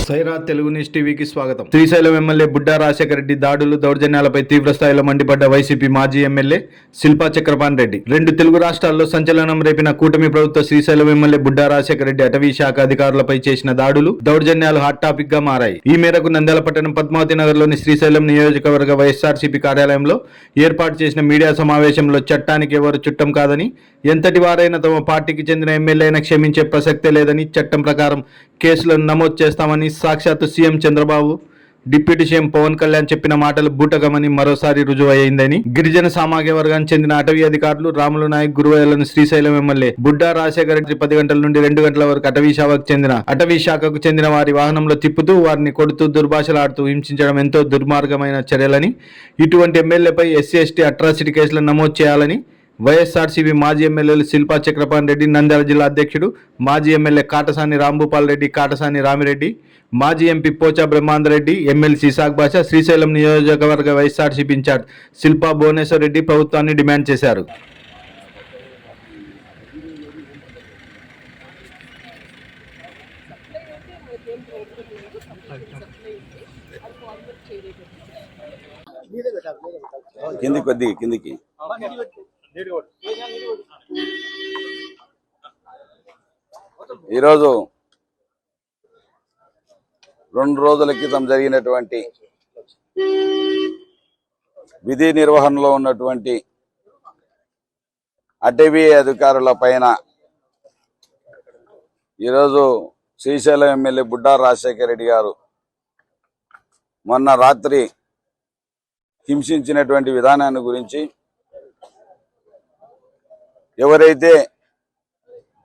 Sye Raa Telugu news టీవీకి స్వాగతం. Srisailam MLA Budda Rajasekhara Reddy దాడులు దౌర్జన్యాలపై తీవ్ర స్థాయిలో మండిపడ్డ వైసీపీ మాజీ ఎమ్మెల్యే శిల్పా చక్రపాణి రెడ్డి. రెండు తెలుగు రాష్ట్రాల్లో సంచలనం రేపిన కూటమి ప్రభుత్వ శ్రీశైలం ఎమ్మెల్యే బుడ్డా రాజశేఖర రెడ్డి అటవీ శాఖ అధికారులపై చేసిన దాడులు దౌర్జన్యాలు హాట్ టాపిక్ గా మారాయి. ఈ మేరకు నంద్యాల పట్టణం పద్మావతి నగర్లోని శ్రీశైలం నియోజకవర్గ వైఎస్ఆర్సీపీ కార్యాలయంలో ఏర్పాటు చేసిన మీడియా సమావేశంలో చట్టానికి ఎవరు చుట్టం కాదని, ఎంతటి వారైనా తమ పార్టీకి చెందిన ఎమ్మెల్యేను క్షమించే ప్రసక్తే లేదని, చట్టం ప్రకారం కేసులను నమోదు చేస్తామని సాక్షాత్తు CM Chandrababu, deputy CM Pawan Kalyan చెప్పిన మాటలు బూటకమని మరోసారి రుజువయ్యిందని గిరిజన సామాజిక వర్గానికి చెందిన అటవీ అధికారులు రాములు నాయక్, గురువయ్యలను శ్రీశైలం ఎమ్మెల్యే బుడ్డా రాజశేఖర రెడ్డి 10 గంటల నుండి 2 గంటల వరకు అటవీ శాఖకు చెందిన వారి వాహనంలో తిప్పుతూ వారిని కొడుతూ దుర్భాషలాడుతూ హింసించడం ఎంతో దుర్మార్గమైన చర్యలని, ఇటువంటి ఎమ్మెల్యేపై ఎస్సీ ఎస్టీ అట్రాసిటీ కేసులను నమోదు చేయాలని వైఎస్ఆర్సీపీ మాజీ ఎమ్మెల్యేలు శిల్పా చక్రపాణి రెడ్డి, నంద్యాల జిల్లా అధ్యక్షుడు మాజీ ఎమ్మెల్యే కాటసాని రాంభూపాల్ రెడ్డి, కాటసాని రామిరెడ్డి, మాజీ ఎంపీ పోచా బ్రహ్మాందరెడ్డి, ఎమ్మెల్సీ ఇసాక్ బాషా, శ్రీశైలం నియోజకవర్గ వైఎస్ఆర్సీపీ ఇన్ఛార్జ్ శిల్పా భువనేశ్వర్ రెడ్డి ప్రభుత్వాన్ని డిమాండ్ చేశారు. కిందికి ఈరోజు 2 రోజుల క్రితం జరిగినటువంటి విధి నిర్వహణలో ఉన్నటువంటి అటవీ అధికారుల పైన ఈరోజు శ్రీశైలం ఎమ్మెల్యే బుడ్డా రాజశేఖర రెడ్డి గారు మొన్న రాత్రి హింసించినటువంటి విధానాన్ని గురించి, ఎవరైతే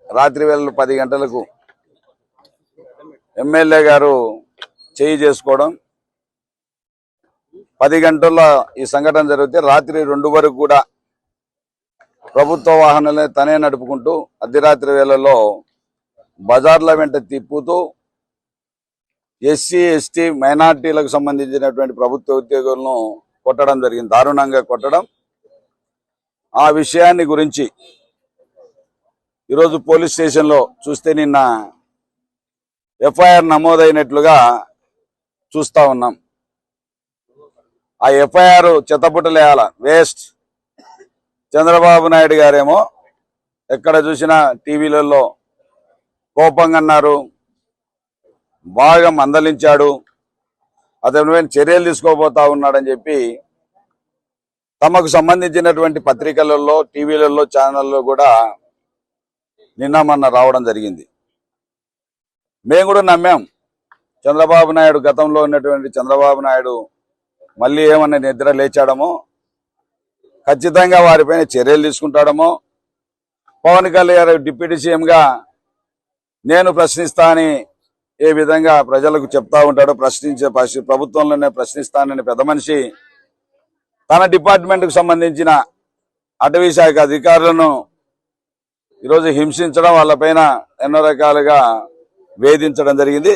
రాత్రి వేళ 10 గంటలకు ఎమ్మెల్యే గారు చేయి చేసుకోవడం, 10 గంటల్లో ఈ సంఘటన జరిగితే రాత్రి 2 వరకు కూడా ప్రభుత్వ వాహనాలనే తనే నడుపుకుంటూ అర్ధరాత్రి వేళల్లో బజార్ల వెంట తిప్పుతూ ఎస్సీ ఎస్టీ మైనార్టీలకు సంబంధించినటువంటి ప్రభుత్వ ఉద్యోగులను కొట్టడం జరిగింది, దారుణంగా కొట్టడం. ఆ విషయాన్ని గురించి ఈరోజు పోలీస్ స్టేషన్లో చూస్తే నిన్న ఎఫ్ఐఆర్ నమోదైనట్లుగా చూస్తూ ఉన్నాం. ఆ ఎఫ్ఐఆర్ చెత్తపుట్టలేయాల వేస్ట్. చంద్రబాబు నాయుడు గారేమో ఎక్కడ చూసినా టీవీలలో కోపంగా అన్నారు, బాగా మందలించాడు, అతని చర్యలు తీసుకోబోతా ఉన్నాడని చెప్పి తమకు సంబంధించినటువంటి పత్రికలలో, టీవీలలో, ఛానల్లో కూడా నిన్న మొన్న రావడం జరిగింది. మేము కూడా నమ్మాం. చంద్రబాబు నాయుడు, గతంలో ఉన్నటువంటి చంద్రబాబు నాయుడు మళ్ళీ ఏమన్నా నిద్ర లేచాడమో, ఖచ్చితంగా వారిపైన చర్యలు తీసుకుంటాడమో, పవన్ కళ్యాణ్ డిప్యూటీ సీఎంగా నేను ప్రశ్నిస్తా అని ఏ విధంగా ప్రజలకు చెప్తా ఉంటాడో, ప్రభుత్వంలోనే ప్రశ్నిస్తానని పెద్ద మనిషి తన డిపార్ట్మెంట్కు సంబంధించిన అటవీ శాఖ అధికారులను ఈరోజు హింసించడం, వాళ్ళపైన ఎన్నో రకాలుగా వేధించడం జరిగింది.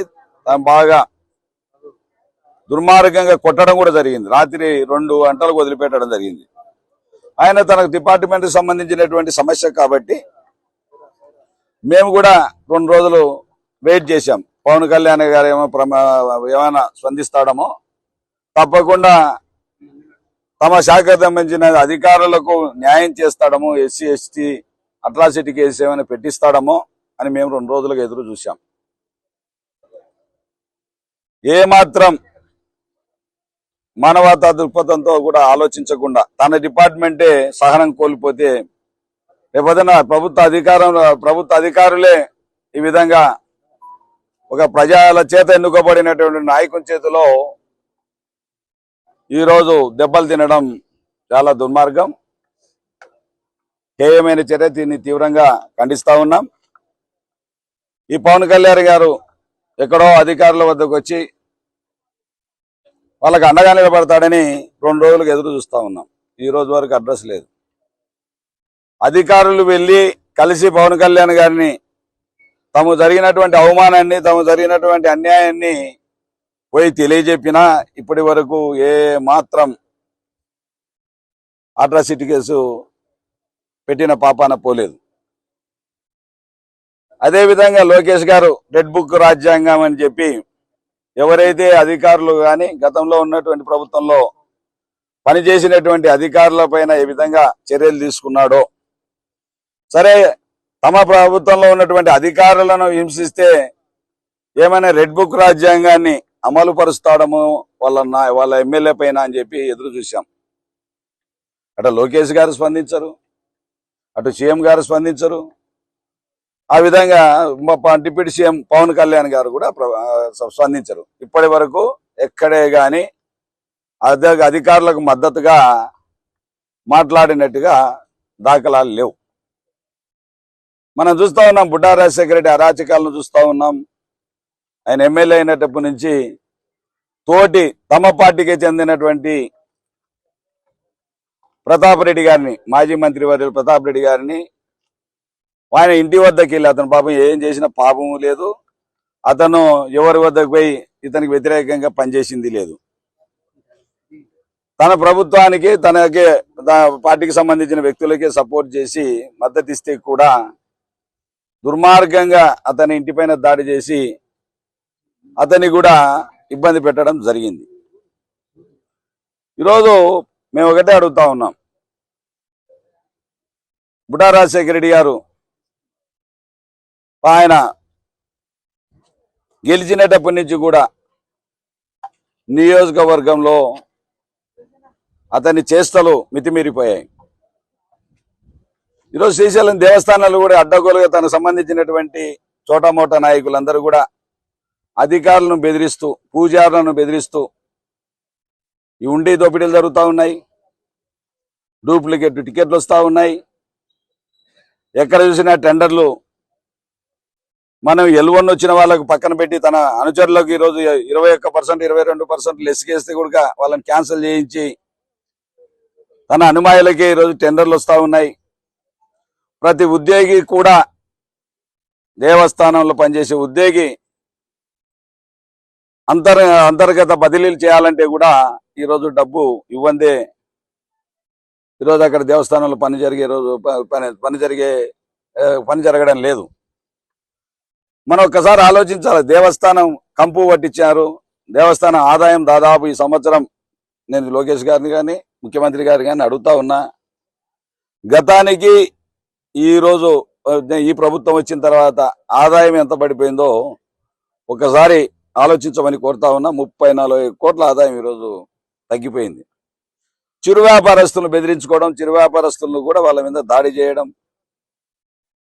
బాగా దుర్మార్గంగా కొట్టడం కూడా జరిగింది. రాత్రి 2 గంటలకు వదిలిపెట్టడం జరిగింది. ఆయన తన డిపార్ట్మెంట్కి సంబంధించినటువంటి సమస్య కాబట్టి మేము కూడా 2 రోజులు వెయిట్ చేశాం. పవన్ కళ్యాణ్ గారు ఏమైనా స్పందిస్తాడమో, తప్పకుండా తమ శాఖకు సంబంధించిన అధికారులకు న్యాయం చేస్తాడమో, ఎస్సీ ఎస్టీ అట్రాసిటీ కేసు ఏమైనా పెట్టిస్తాడమో అని మేము 2 రోజులుగా ఎదురు చూశాం. ఏమాత్రం మానవతా దృక్పథంతో కూడా ఆలోచించకుండా తన డిపార్ట్మెంటే సహనం కోల్పోతే రేపొద్దున ప్రభుత్వ అధికారులే ఈ విధంగా ఒక ప్రజల చేత ఎన్నుకోబడినటువంటి నాయకుని చేతిలో ఈరోజు దెబ్బలు తినడం చాలా దుర్మార్గం, హేయమైన చర్య. దీన్ని తీవ్రంగా ఖండిస్తా ఉన్నాం. ఈ పవన్ కళ్యాణ్ గారు ఎక్కడో అధికారుల వద్దకు వచ్చి వాళ్ళకి అండగా నిలబడతాడని 2 రోజులకు ఎదురు చూస్తూ ఉన్నాం. ఈ రోజు వరకు అడ్రస్ లేదు. అధికారులు వెళ్ళి కలిసి పవన్ కళ్యాణ్ గారిని తాము జరిగినటువంటి అవమానాన్ని, తాము జరిగినటువంటి అన్యాయాన్ని పోయి తెలియజెప్పినా ఇప్పటి వరకు ఏ మాత్రం అట్రాసిటీ కేసు పెట్టిన పాపాన పోలేదు. అదేవిధంగా లోకేష్ గారు రెడ్ బుక్ రాజ్యాంగం అని చెప్పి ఎవరైతే అధికారులు కానీ గతంలో ఉన్నటువంటి ప్రభుత్వంలో పనిచేసినటువంటి అధికారుల పైన ఏ విధంగా చర్యలు తీసుకున్నాడో, సరే తమ ప్రభుత్వంలో ఉన్నటువంటి అధికారులను హింసిస్తే ఏమైనా రెడ్ బుక్ రాజ్యాంగాన్ని అమలు పరుస్తాడము వాళ్ళ ఎమ్మెల్యే పైన అని చెప్పి ఎదురు చూశాం. అటు లోకేష్ గారు స్పందించరు, అటు సీఎం గారు స్పందించరు. ఆ విధంగా డిప్యూటీ సీఎం పవన్ కళ్యాణ్ గారు కూడా స్పందించరు. ఇప్పటి వరకు ఎక్కడే గాని అధికారులకు మద్దతుగా మాట్లాడినట్టుగా దాఖలాలు లేవు. మనం చూస్తా ఉన్నాం, బుడ్డా రాజశేఖర రెడ్డి అరాచకాలను చూస్తా ఉన్నాం. ఆయన ఎమ్మెల్యే అయినప్పటి నుంచి తోటి తమ పార్టీకి చెందినటువంటి ప్రతాప్ రెడ్డి గారిని, మాజీ మంత్రి వర్యులు ప్రతాప్ రెడ్డి గారిని ఆయన ఇంటి వద్దకు వెళ్ళి, అతను పాపం ఏం చేసిన పాపము లేదు, అతను ఎవరి వద్దకు పోయి ఇతనికి వ్యతిరేకంగా పనిచేసింది లేదు. తన ప్రభుత్వానికి తనకే పార్టీకి సంబంధించిన వ్యక్తులకే సపోర్ట్ చేసి మద్దతు ఇస్తే కూడా దుర్మార్గంగా అతని ఇంటిపైన దాడి చేసి అతన్ని కూడా ఇబ్బంది పెట్టడం జరిగింది. ఈరోజు మేము ఒకటే అడుగుతా ఉన్నాం, బుడ్డా రాజశేఖర రెడ్డి గారు ఆయన గెలిచినప్పటి నుంచి కూడా నియోజకవర్గంలో అతని చేష్టలు మితిమీరిపోయాయి. ఈరోజు శ్రీశైలం దేవస్థానాలు కూడా అడ్డగోలుగా తనకు సంబంధించినటువంటి చోటామోటా నాయకులందరూ కూడా అధికారులను బెదిరిస్తూ, పూజారులను బెదిరిస్తూ ఈ ఉండి దోపిడీలు జరుగుతూ ఉన్నాయి, డూప్లికేట్ టికెట్లు వస్తూ ఉన్నాయి. ఎక్కడ చూసినా టెండర్లు మనం L1 వచ్చిన వాళ్ళకు పక్కన పెట్టి తన అనుచరులకు ఈరోజు 21%, 22% లెస్ చేస్తే కూడా వాళ్ళని క్యాన్సిల్ చేయించి తన అనుమాయులకే ఈరోజు టెండర్లు వస్తూ ఉన్నాయి. ప్రతి ఉద్యోగి కూడా, దేవస్థానంలో పనిచేసే ఉద్యోగి అంతర్గత బదిలీలు చేయాలంటే కూడా ఈరోజు డబ్బు ఇవ్వందే ఈరోజు అక్కడ దేవస్థానంలో పని జరగడం లేదు. మనం ఒక్కసారి ఆలోచించాలి. దేవస్థానం కంపు పట్టించారు. దేవస్థానం ఆదాయం దాదాపు ఈ సంవత్సరం, నేను లోకేష్ గారిని కానీ ముఖ్యమంత్రి గారిని కానీ అడుగుతా ఉన్నా, గతానికి ఈరోజు ఈ ప్రభుత్వం వచ్చిన తర్వాత ఆదాయం ఎంత పడిపోయిందో ఒకసారి ఆలోచించమని కోరుతా ఉన్నా. 34 కోట్ల ఆదాయం ఈరోజు తగ్గిపోయింది. చిరు వ్యాపారస్తులను బెదిరించుకోవడం, చిరు వ్యాపారస్తులను కూడా వాళ్ళ మీద దాడి చేయడం.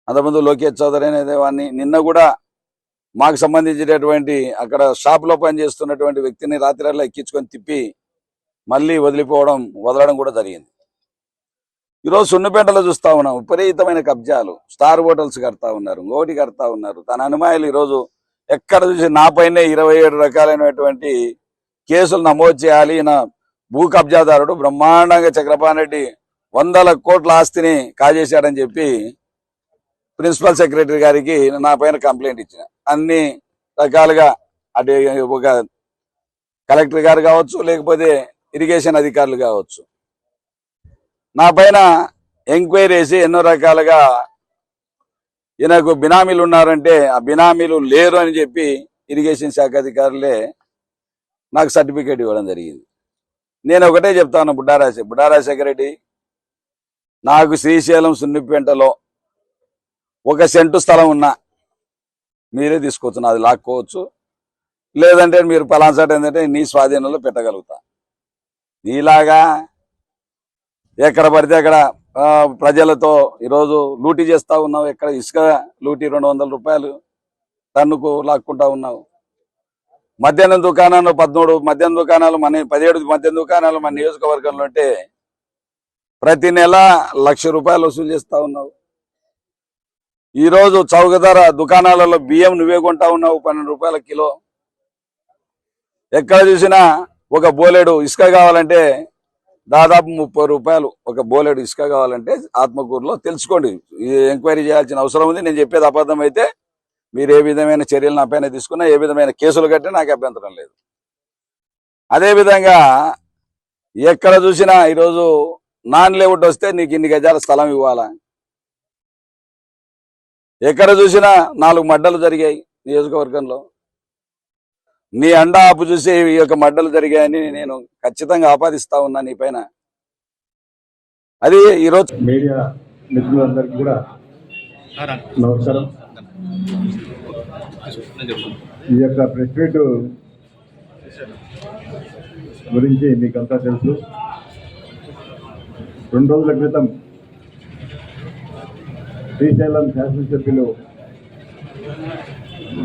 అంతకుముందు లోకేష్ చౌదరి అనేది వాడిని నిన్న కూడా మాకు సంబంధించినటువంటి అక్కడ షాప్లో పనిచేస్తున్నటువంటి వ్యక్తిని రాత్రిలో ఎక్కించుకొని తిప్పి మళ్ళీ వదలడం కూడా జరిగింది. ఈరోజు సున్నపేటలో చూస్తా ఉన్నాం, విపరీతమైన కబ్జాలు, స్టార్ హోటల్స్ కడతా ఉన్నారు, ఇంకోటి కడతా ఉన్నారు. తన అనుమాయులు ఈరోజు ఎక్కడ చూసి నాపైనే 27 రకాలైనటువంటి కేసులు నమోదు చేయాలి. నా భూ కబ్జాదారుడు బ్రహ్మాండంగా చక్రపాణి రెడ్డి 100 కోట్ల ఆస్తిని కాజేశాడని చెప్పి ప్రిన్సిపల్ సెక్రటరీ గారికి నా పైన కంప్లైంట్ ఇచ్చిన. అన్ని రకాలుగా అటు ఒక కలెక్టర్ గారు కావచ్చు, లేకపోతే ఇరిగేషన్ అధికారులు కావచ్చు, నా పైన ఎంక్వైరీ చేసి ఎన్నో రకాలుగా ఈయనకు బినామీలు ఉన్నారంటే ఆ బినామీలు లేరు అని చెప్పి ఇరిగేషన్ శాఖ అధికారులే నాకు సర్టిఫికేట్ ఇవ్వడం జరిగింది. నేను ఒకటే చెప్తాను, బుడ్డా రాజశేఖర రెడ్డి, నాకు శ్రీశైలం సున్నిపేంటలో 1 సెంటు స్థలం ఉన్నా మీరే తీసుకోవచ్చు, నాది లాక్కోవచ్చు, లేదంటే మీరు పలాన్సాట్ ఏంటంటే నీ స్వాధీనంలో పెట్టగలుగుతా. నీలాగా ఎక్కడ పడితే అక్కడ ప్రజలతో ఈరోజు లూటీ చేస్తా ఉన్నావు. ఎక్కడ ఇసుక లూటీ 200 రూపాయలు టన్నుకు లాక్కుంటా ఉన్నావు. మద్యాహ్నం దుకాణాలు 17 మద్యాహ్నం దుకాణాలు మన 17 మద్యాహ్నం దుకాణాలు మన నియోజకవర్గంలో ఉంటే ప్రతి నెల ₹1,00,000 వసూలు చేస్తా ఉన్నావు. ఈరోజు చౌకధర దుకాణాలలో బియ్యం నువ్వే కొంటా ఉన్నావు, 12 రూపాయల కిలో. ఎక్కడ చూసినా ఒక బోలెడు ఇసుక కావాలంటే దాదాపు 30 రూపాయలు ఒక బోలెడు ఇసుక కావాలంటే ఆత్మకూరులో. తెలుసుకోండి, ఎంక్వైరీ చేయాల్సిన అవసరం ఉంది. నేను చెప్పేది అబద్ధం అయితే మీరు ఏ విధమైన చర్యలు నా పైన తీసుకున్నా, ఏ విధమైన కేసులు కట్టినా నాకు అభ్యంతరం లేదు. అదేవిధంగా ఎక్కడ చూసినా ఈరోజు నాన్ లేఅవుట్ వస్తే నీకు ఇన్ని గజాల స్థలం ఇవ్వాలా. ఎక్కడ చూసినా 4 మడ్డలు జరిగాయి నియోజకవర్గంలో. నీ అండా ఆపు చూసి ఈ యొక్క మడ్డలు జరిగాయని నేను ఖచ్చితంగా ఆపాదిస్తా ఉన్నా నీ పైన. అది ఈరోజు మీడియా మిత్రులందరికీ కూడా నమస్కారం. ఈ యొక్క ప్రెస్ మీట్ గురించి మీకంతా తెలుసు. 2 రోజుల క్రితం శ్రీశైలం శాసనసభ్యులు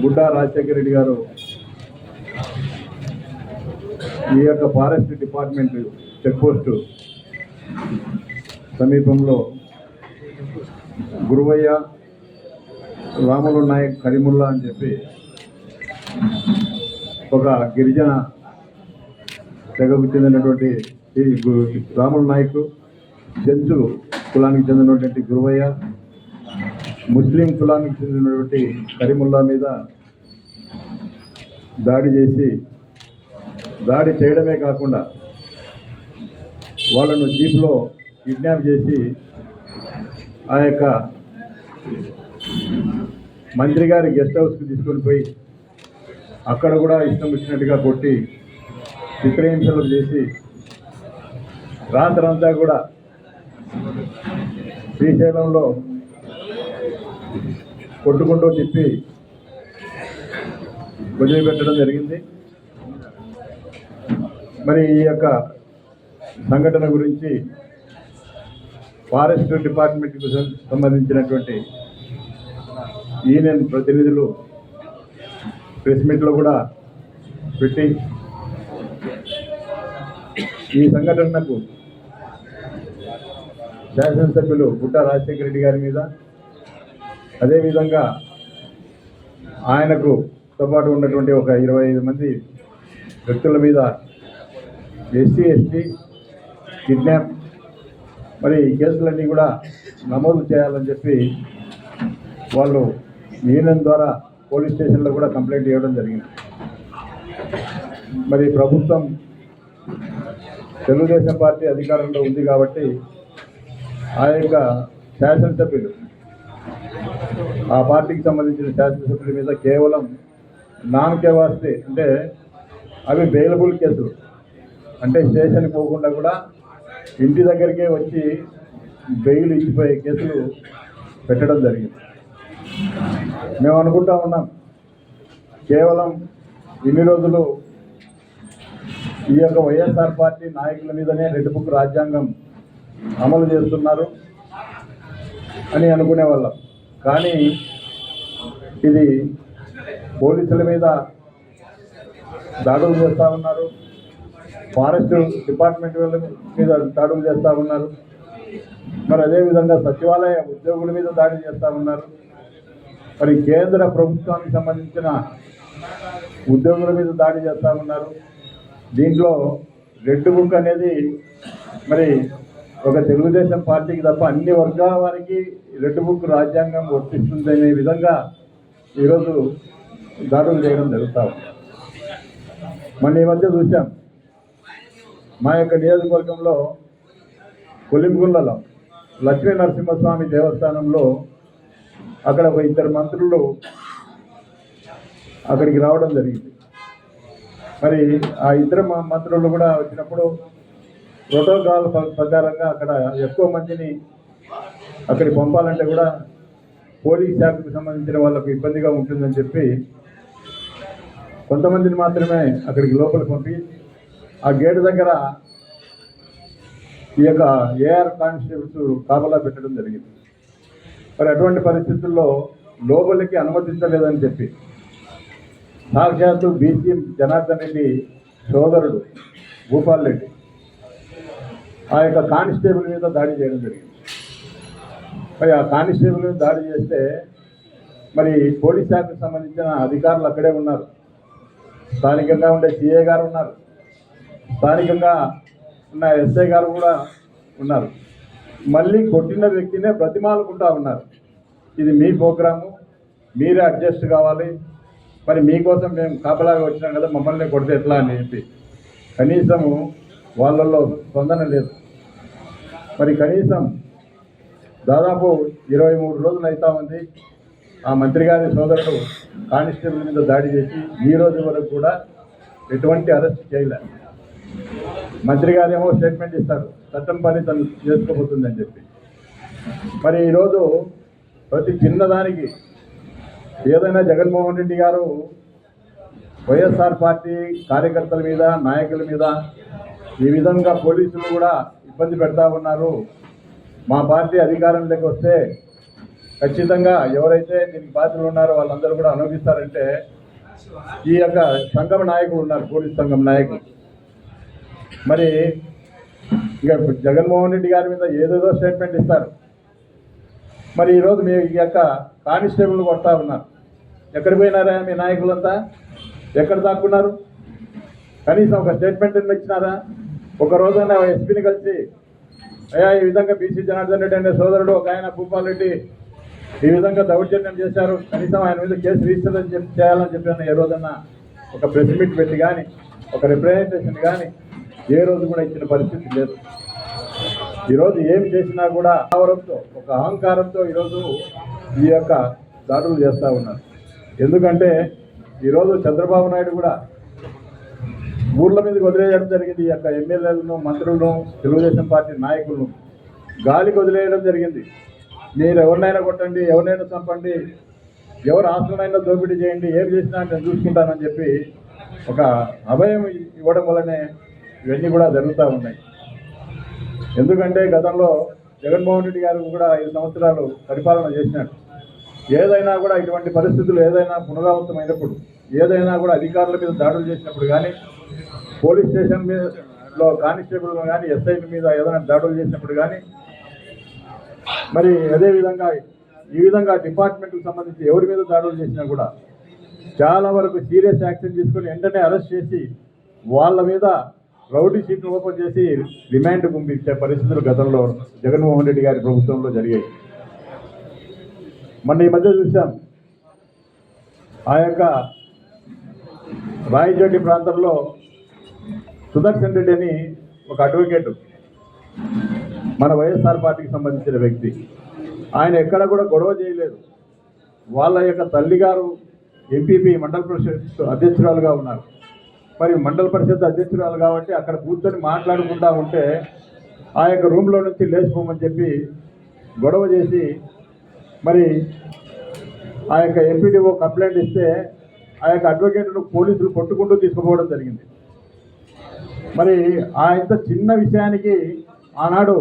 బుడ్డా రాజశేఖర రెడ్డి గారు ఈ యొక్క ఫారెస్ట్ డిపార్ట్మెంట్ చెక్ పోస్టు సమీపంలో గురువయ్య, రాములు నాయక్, కరీముల్లా అని చెప్పి ఒక గిరిజన తెగకు చెందినటువంటి రాములు నాయక్, జంతు కులానికి చెందినటువంటి గురువయ్య, ముస్లిం కులానికి చెందినటువంటి కరీముల్లా మీద దాడి చేయడమే కాకుండా వాళ్ళను జీప్లో కిడ్నాప్ చేసి ఆ యొక్క మంత్రి గారి గెస్ట్ హౌస్కి తీసుకొని పోయి అక్కడ కూడా ఇష్టం వచ్చినట్టుగా కొట్టి చిత్రహింసలు చేసి రాత్రంతా కూడా శ్రీశైలంలో కొట్టుకుంటూ తిప్పి వదిలిపెట్టడం జరిగింది. మరి ఈ యొక్క సంఘటన గురించి ఫారెస్ట్ డిపార్ట్మెంట్కి సంబంధించినటువంటి యూనియన్ ప్రతినిధులు ప్రెస్ మీట్లో కూడా పెట్టి ఈ సంఘటనకు శాసనసభ్యులు బుడ్డా రాజశేఖర రెడ్డి గారి మీద, అదేవిధంగా ఆయనకు తో పాటు ఉన్నటువంటి ఒక 25 మంది వ్యక్తుల మీద SC/ST కిడ్నాప్, మరి ఈ కేసులన్నీ కూడా నమోదు చేయాలని చెప్పి వాళ్ళు యూనియన్ ద్వారా పోలీస్ స్టేషన్లో కూడా కంప్లైంట్ ఇవ్వడం జరిగింది. మరి ప్రభుత్వం తెలుగుదేశం పార్టీ అధికారంలో ఉంది కాబట్టి ఆ యొక్క శాసనసభ్యులు, ఆ పార్టీకి సంబంధించిన శాసనసభ్యుల మీద కేవలం నాన్ కేవాస్తే, అంటే అవి బెయిలబుల్ కేసులు, అంటే స్టేషన్కి పోకుండా కూడా ఇంటి దగ్గరికే వచ్చి బెయిల్ ఇచ్చిపోయే కేసులు పెట్టడం జరిగింది. మేము అనుకుంటా ఉన్నాం, కేవలం ఇన్ని రోజులు ఈ యొక్క వైఎస్ఆర్ పార్టీ నాయకుల మీదనే రెడ్ బుక్ రాజ్యాంగం అమలు చేస్తున్నారు అని అనుకునేవాళ్ళం. కానీ ఇది పోలీసుల మీద దాడులు చేస్తూ ఉన్నారు, ఫారెస్ట్ డిపార్ట్మెంట్ వాళ్ళ మీద దాడులు చేస్తూ ఉన్నారు, మరి అదేవిధంగా సచివాలయ ఉద్యోగుల మీద దాడి చేస్తూ ఉన్నారు, మరి కేంద్ర ప్రభుత్వానికి సంబంధించిన ఉద్యోగుల మీద దాడి చేస్తూ ఉన్నారు. దీంట్లో రెడ్ బుక్ అనేది మరి ఒక తెలుగుదేశం పార్టీకి తప్ప అన్ని వర్గాల వారికి రెడ్ బుక్ రాజ్యాంగం వర్తిస్తుందనే విధంగా ఈరోజు దాడులు చేయడం జరుగుతూ ఉంది. మన ఈ మధ్య చూసాం, మా యొక్క నియోజకవర్గంలో కొలింగుండ్లలో లక్ష్మీ నరసింహస్వామి దేవస్థానంలో అక్కడ ఒక 2 మంత్రులు అక్కడికి రావడం జరిగింది. మరి ఆ 2 మంత్రులు కూడా వచ్చినప్పుడు ప్రోటోకాల్ ప్రకారంగా అక్కడ ఎక్కువ మందిని అక్కడికి పంపాలంటే కూడా పోలీస్ శాఖకు సంబంధించిన వాళ్ళకు ఇబ్బందిగా ఉంటుందని చెప్పి కొంతమందిని మాత్రమే అక్కడికి లోపలికి పంపి ఆ గేటు దగ్గర ఈ యొక్క AR కానిస్టేబుల్స్ కాపలా పెట్టడం జరిగింది. మరి అటువంటి పరిస్థితుల్లో లోపలికి అనుమతించలేదని చెప్పి సాక్షాత్తు బీసీ జనార్దన్ రెడ్డి సోదరుడు భూపాల్ రెడ్డి ఆ యొక్క కానిస్టేబుల్ మీద దాడి చేయడం జరిగింది. మరి ఆ కానిస్టేబుల్ మీద దాడి చేస్తే మరి పోలీస్ శాఖకు సంబంధించిన అధికారులు అక్కడే ఉన్నారు, స్థానికంగా ఉండే CA గారు ఉన్నారు, స్థానికంగా ఉన్న SI గారు కూడా ఉన్నారు. మళ్ళీ కొట్టిన వ్యక్తినే బ్రతిమాలుకుంటా ఉన్నారు, ఇది మీ ప్రోగ్రాము, మీరే అడ్జస్ట్ కావాలి, మరి మీకోసం మేము కాపలాగా వచ్చినాం కదా, మమ్మల్ని కొడితే ఎట్లా అని చెప్పి కనీసము వాళ్ళల్లో స్పందన లేదు. మరి కనీసం దాదాపు 23 రోజులు అవుతా ఉంది ఆ మంత్రి గారి సోదరుడు కానిస్టేబుల్ మీద దాడి చేసి ఈ రోజు వరకు కూడా ఎటువంటి అరెస్ట్ చేయలేదు. మంత్రి గారేమో స్టేట్మెంట్ ఇస్తారు, చట్టం పని తను చేసుకోబోతుందని చెప్పి. మరి ఈరోజు ప్రతి చిన్నదానికి ఏదైనా జగన్మోహన్ రెడ్డి గారు వైఎస్ఆర్ పార్టీ కార్యకర్తల మీద, నాయకుల మీద ఈ విధంగా పోలీసులు కూడా ఇబ్బంది పెడతా ఉన్నారు. మా పార్టీ అధికారంలోకి వస్తే ఖచ్చితంగా ఎవరైతే దీనికి బాధ్యులు ఉన్నారో వాళ్ళందరూ కూడా అనుభవిస్తారంటే ఈ యొక్క సంఘం నాయకులు ఉన్నారు, పోలీస్ సంఘం నాయకులు. మరి ఇక జగన్మోహన్ రెడ్డి గారి మీద ఏదేదో స్టేట్మెంట్ ఇస్తారు. మరి ఈరోజు మీ ఈ యొక్క కానిస్టేబుల్ కొడతా ఉన్నారు. ఎక్కడ పోయినారా మీ నాయకులంతా? ఎక్కడ దాక్కున్నారు? కనీసం ఒక స్టేట్మెంట్ ఇచ్చినారా? ఒక రోజైనా ఎస్పీని కలిసి అయ్యా ఈ విధంగా బీసీ జనార్దన్ రెడ్డి అనే సోదరుడు ఒక ఆయన భూపాల్ రెడ్డి ఈ విధంగా దౌర్జన్యం చేశారు, కనీసం ఆయన మీద కేసు రిజిస్టర్ చేయాలని చెప్పిన ఏ రోజన్నా ఒక ప్రెస్ మీట్ పెట్టి కానీ ఒక రిప్రజెంటేషన్ కానీ ఏ రోజు కూడా ఇచ్చిన పరిస్థితి లేదు. ఈరోజు ఏం చేసినా కూడా ఆవరంతో, ఒక అహంకారంతో ఈరోజు ఈ యొక్క దాడులు చేస్తూ ఉన్నారు. ఎందుకంటే ఈరోజు చంద్రబాబు నాయుడు కూడా ఊర్ల మీదకి వదిలేయడం జరిగింది. ఈ యొక్క ఎమ్మెల్యేలను, మంత్రులను, తెలుగుదేశం పార్టీ నాయకులను గాలికి వదిలేయడం జరిగింది. మీరు ఎవరినైనా కొట్టండి, ఎవరినైనా చంపండి, ఎవరు ఆస్తులైనా దోపిడీ చేయండి, ఏం చేసినా నేను చూసుకుంటానని చెప్పి ఒక అభయం ఇవ్వడం వల్లనే ఇవన్నీ కూడా జరుగుతూ ఉన్నాయి. ఎందుకంటే గతంలో జగన్మోహన్ రెడ్డి గారు కూడా 5 సంవత్సరాలు పరిపాలన చేసినాడు. ఏదైనా కూడా ఇటువంటి పరిస్థితులు ఏదైనా పునరావృతమైనప్పుడు, ఏదైనా కూడా అధికారుల మీద దాడులు చేసినప్పుడు కానీ, పోలీస్ స్టేషన్ మీదలో కానిస్టేబుల్ కానీ, ఎస్ఐల మీద ఏదైనా దాడులు చేసినప్పుడు కానీ, మరి అదేవిధంగా ఈ విధంగా డిపార్ట్మెంట్కి సంబంధించి ఎవరి మీద దాడులు చేసినా కూడా చాలా వరకు సీరియస్ యాక్షన్ తీసుకొని వెంటనే అరెస్ట్ చేసి వాళ్ళ మీద రౌడీ షీట్లు ఓపెన్ చేసి రిమాండ్ పంపించే పరిస్థితులు గతంలో జగన్మోహన్ రెడ్డి గారి ప్రభుత్వంలో జరిగాయి. మొన్న ఈ మధ్య చూసాం, ఆ యొక్క రాయచోటి ప్రాంతంలో సుదర్శన్ రెడ్డి అని ఒక అడ్వకేట్, మన వైఎస్ఆర్ పార్టీకి సంబంధించిన వ్యక్తి. ఆయన ఎక్కడ కూడా గొడవ చేయలేదు. వాళ్ళ యొక్క తల్లిగారు ఎంపీపీ మండల పరిషత్ అధ్యక్షురాలుగా ఉన్నారు. మరి మండల పరిషత్ అధ్యక్షురాలు కాబట్టి అక్కడ కూర్చొని మాట్లాడుకుంటా ఉంటే ఆ యొక్క రూమ్లో నుంచి లేచిపోమని చెప్పి గొడవ చేసి మరి ఆ యొక్క ఎంపీడీఓ కంప్లైంట్ ఇస్తే ఆ యొక్క అడ్వకేట్ను పోలీసులు కొట్టుకుంటూ తీసుకుపోవడం జరిగింది. మరి ఆ ఇంత చిన్న విషయానికి ఆనాడు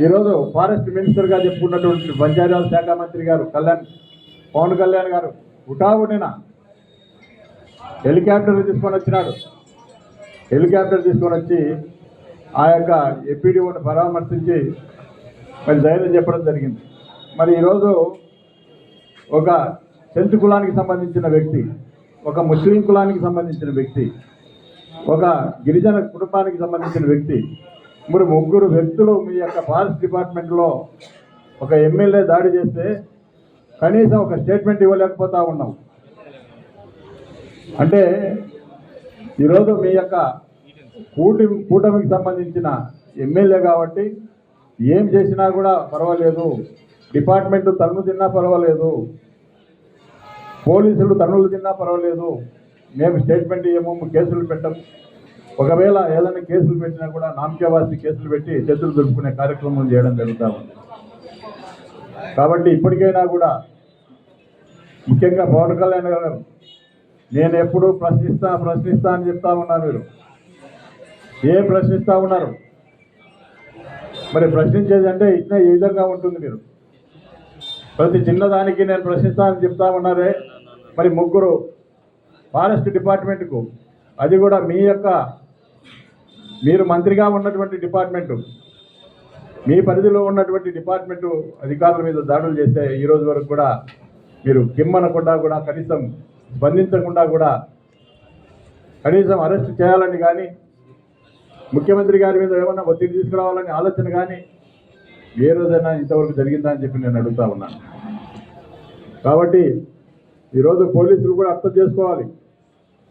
ఈరోజు ఫారెస్ట్ మినిస్టర్గా చెప్పుకున్నటువంటి బంజారాల శాఖ మంత్రి గారు పవన్ కళ్యాణ్ గారు హుటాహుటిన హెలికాప్టర్ తీసుకొని వచ్చినాడు. హెలికాప్టర్ తీసుకొని వచ్చి ఆ యొక్క ఎంపీడీఓని పరామర్శించి మరి ధైర్యం చెప్పడం జరిగింది. మరి ఈరోజు ఒక చెంచు కులానికి సంబంధించిన వ్యక్తి, ఒక ముస్లిం కులానికి సంబంధించిన వ్యక్తి, ఒక గిరిజన కుటుంబానికి సంబంధించిన వ్యక్తి, మరి 3 వ్యక్తులు మీ యొక్క ఫారెస్ట్ డిపార్ట్మెంట్లో ఒక ఎమ్మెల్యే దాడి చేస్తే కనీసం ఒక స్టేట్మెంట్ ఇవ్వలేకపోతా ఉన్నాం. అంటే ఈరోజు మీ యొక్క కూటమికి సంబంధించిన ఎమ్మెల్యే కాబట్టి ఏం చేసినా కూడా పర్వాలేదు, డిపార్ట్మెంట్ తన్ను తిన్నా పర్వాలేదు, పోలీసులు తన్నులు తిన్నా పర్వాలేదు, మేము స్టేట్మెంట్ ఇవ్వము, కేసులు పెట్టం. ఒకవేళ ఏదైనా కేసులు పెట్టినా కూడా నామకేవాసి కేసులు పెట్టి చేతులు దులుపుకునే కార్యక్రమం చేయడం జరుగుతూ ఉంది. కాబట్టి ఇప్పటికైనా కూడా ముఖ్యంగా పవన్ కళ్యాణ్ గారు, నేను ఎప్పుడు ప్రశ్నిస్తా అని చెప్తా ఉన్నారు. మీరు ఏం ప్రశ్నిస్తూ ఉన్నారు? మరి ప్రశ్నించేది అంటే ఇట్లా ఈ విధంగా ఉంటుంది. మీరు ప్రతి చిన్నదానికి నేను ప్రశ్నిస్తా అని చెప్తా ఉన్నారే. మరి 3 ఫారెస్ట్ డిపార్ట్మెంట్కు, అది కూడా మీరు మంత్రిగా ఉన్నటువంటి డిపార్ట్మెంటు, మీ పరిధిలో ఉన్నటువంటి డిపార్ట్మెంటు అధికారుల మీద దాడులు చేస్తే ఈ రోజు వరకు కూడా మీరు కిమ్మనకుండా కూడా, కనీసం స్పందించకుండా కూడా, కనీసం అరెస్ట్ చేయాలని కానీ, ముఖ్యమంత్రి గారి మీద ఏమన్నా ఒత్తిడి తీసుకురావాలని ఆలోచన కానీ ఏ రోజైనా ఇంతవరకు జరిగిందా అని చెప్పి నేను అడుగుతా ఉన్నాను. కాబట్టి ఈరోజు పోలీసులు కూడా అర్థం చేసుకోవాలి.